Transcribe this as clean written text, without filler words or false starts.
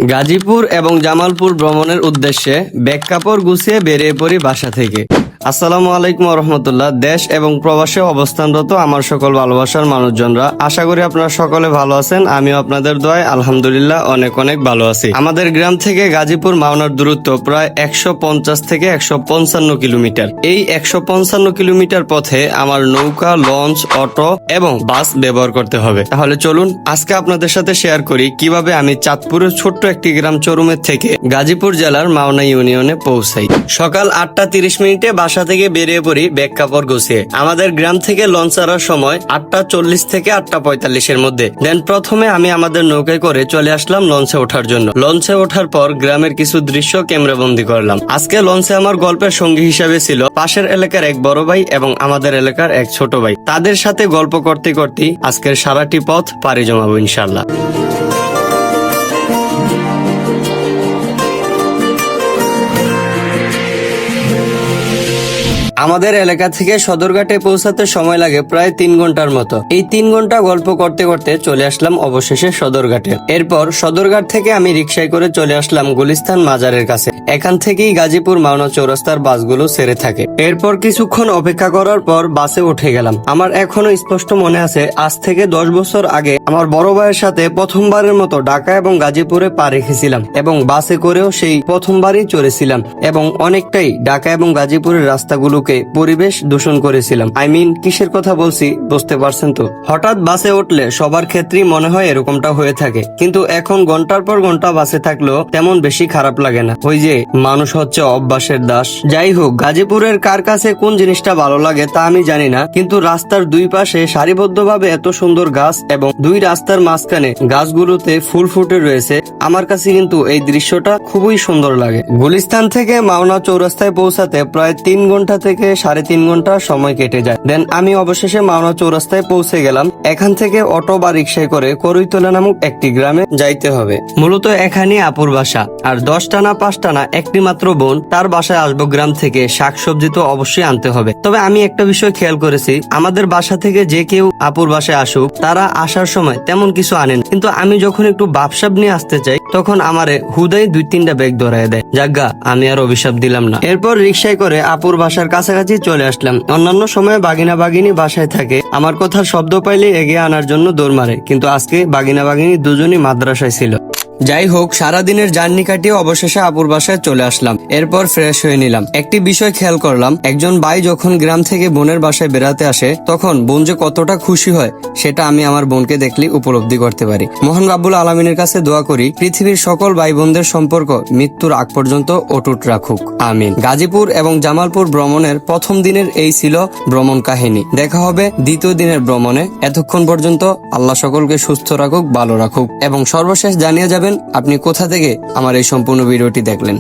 গাজীপুর এবং জামালপুর ভ্রমণের উদ্দেশ্যে ব্যাগ কাপড় গুছিয়ে বেরিয়ে পড়ি বাসা থেকে। আসসালামু আলাইকুম রহমতুল্লাহ। দেশ এবং প্রবাসে অবস্থানরত আমার সকল ভালোবাসার মানুষজনরা, আশা করি আপনারা সকলে ভালো আছেন। আমিও আপনাদের দোয়ায় আলহামদুলিল্লাহ অনেক অনেক ভালো আছি। আমাদের গ্রাম থেকে গাজীপুর মাওনার দূরত্ব প্রায় 150 থেকে 155 কিলোমিটার। এই 155 কিলোমিটার পথে আমার নৌকা, লঞ্চ, অটো এবং বাস ব্যবহার করতে হবে। তাহলে চলুন আজকে আপনাদের সাথে শেয়ার করি কিভাবে আমি চাঁদপুরের ছোট্ট একটি গ্রাম চরুমের থেকে গাজীপুর জেলার মাওনা ইউনিয়নে পৌঁছাই। সকাল 8টা 30 মিনিটে বাসা থেকে বেরিয়ে পড়ি ব্যাগ কাপড় গুছিয়ে। আমাদের গ্রাম থেকে লঞ্চ ছাড়ার সময় 8টা 40 থেকে 8টা 45 এর মধ্যে। দেন প্রথমে আমি আমাদের নৌকায় করে চলে আসলাম লঞ্চে ওঠার জন্য। লঞ্চে ওঠার পর গ্রামের কিছু দৃশ্য ক্যামেরাবন্দি করলাম। আজকে লঞ্চে আমার গল্পের সঙ্গী হিসাবে ছিল পাশের এলাকার এক বড় ভাই এবং আমাদের এলাকার এক ছোট ভাই। তাদের সাথে গল্প করতে করতে আজকের সারাটি পথ পাড়ি জমাবো ইনশাল্লাহ। আমাদের এলাকা থেকে সদরঘাটে পৌঁছাতে সময় লাগে প্রায় 3 ঘন্টার মতো। এই 3 ঘন্টা গল্প করতে করতে চলে আসলাম অবশেষে সদরঘাটে। এরপর সদরঘাট থেকে আমি রিক্সায় করে চলে আসলাম গুলিস্তান মাজারের কাছে। এখান থেকেই গাজীপুর মাওনা চৌরাস্তার বাসগুলো ছেড়ে থাকে। এরপর কিছুক্ষণ অপেক্ষা করার পর বাসে উঠে গেলাম। আমার এখনো স্পষ্ট মনে আছে, আজ থেকে 10 বছর আগে আমার বড় ভাইয়ের সাথে প্রথমবারের মতো ঢাকা এবং গাজীপুরে পা রেখেছিলাম এবং বাসে করেও সেই প্রথমবারই চড়েছিলাম এবং অনেকটাই ঢাকা এবং গাজীপুরের রাস্তাগুলোকে পরিবেশ দূষণ করেছিলাম। কিসের কথা বলছি বুঝতে পারছেন তো? হঠাৎ বাসে উঠলে সবার ক্ষেত্রেই মনে হয় এরকমটা হয়ে থাকে, কিন্তু এখন ঘন্টার পর ঘন্টা বাসে থাকলেও তেমন বেশি খারাপ লাগে না। ওই যে মানুষ হচ্ছে অভ্যাসের দাস। যাই হোক, গাজীপুরের কার কাছে কোন জিনিসটা ভালো লাগে তা আমি জানি না, কিন্তু রাস্তার দুই পাশে সারিবদ্ধভাবে এত সুন্দর গাছ এবং দুই রাস্তার মাঝখানে গাছগুলোতে ফুল ফুটে রয়েছে, আমার কাছে কিন্তু এই দৃশ্যটা খুবই সুন্দর লাগে। গুলিস্তান থেকে মাওনা চৌরাস্তায় পৌঁছাতে প্রায় 3 ঘন্টা থেকে 3.5 ঘন্টা সময় কেটে যায়। দেন আমি অবশেষে মাওনা চৌরাস্তায় পৌঁছে গেলাম। এখান থেকে অটো বা রিক্সায় করে করইতলা নামক একটি গ্রামে যাইতে হবে। মূলত এখানে আপুর বাসা, আর 10টা না 5টা না একটি মাত্র বোন, তার বাসায় আসবো গ্রাম থেকে। শাকসবজি তো অবশ্যই আনতে হবে। তবে আমি একটা বিষয় খেয়াল করেছি, আমাদের বাসা থেকে যে কেউ আপুর বাসায় আসুক, তারা আসার সময় তেমন কিছু আনেন, কিন্তু আমি যখন একটু বাপসাপ নিয়ে আসতে চাই তখন আমারে হুদাই 2-3টা ব্যাগ ধরায় দেয়। যাজ্ঞা, আমি আর অভিশাপ দিলাম না। এরপর রিক্সায় করে আপুর বাসার কাছাকাছি চলে আসলাম। অন্যান্য সময় বাগিনা বাগিনী বাসায় থাকে, আমার কথার শব্দ পাইলে এগিয়ে আনার জন্য দৌড় মারে, কিন্তু আজকে বাগিনা বাগিনী দুজনই মাদ্রাসায় ছিল। যাই হোক, সারাদিনের জার্নি কাটিয়ে অবশেষে আপুর বাসায় চলে আসলাম। এরপর ফ্রেশ হয়ে নিলাম। একটি বিষয় খেয়াল করলাম, একজন ভাই যখন গ্রাম থেকে বোনের বাসায় বেড়াতে আসে তখন বোন যে কতটা খুশি হয় সেটা আমি আমার বোনকে দেখলে উপলব্ধি করতে পারি। মহান রাব্বুল আলামিনের কাছে দোয়া করি পৃথিবীর সকল ভাই বোনদের সম্পর্ক মৃত্যুর আগ পর্যন্ত অটুট রাখুক, আমিন। গাজীপুর এবং জামালপুর ভ্রমণের প্রথম দিনের এই ছিল ভ্রমণ কাহিনী। দেখা হবে দ্বিতীয় দিনের ভ্রমণে। এতক্ষণ পর্যন্ত আল্লাহ সকলকে সুস্থ রাখুক, ভালো রাখুক এবং সর্বশেষ জানিয়ে যাবেন আপনি কোথা থেকে আমার এই সম্পূর্ণ ভিডিওটি দেখলেন।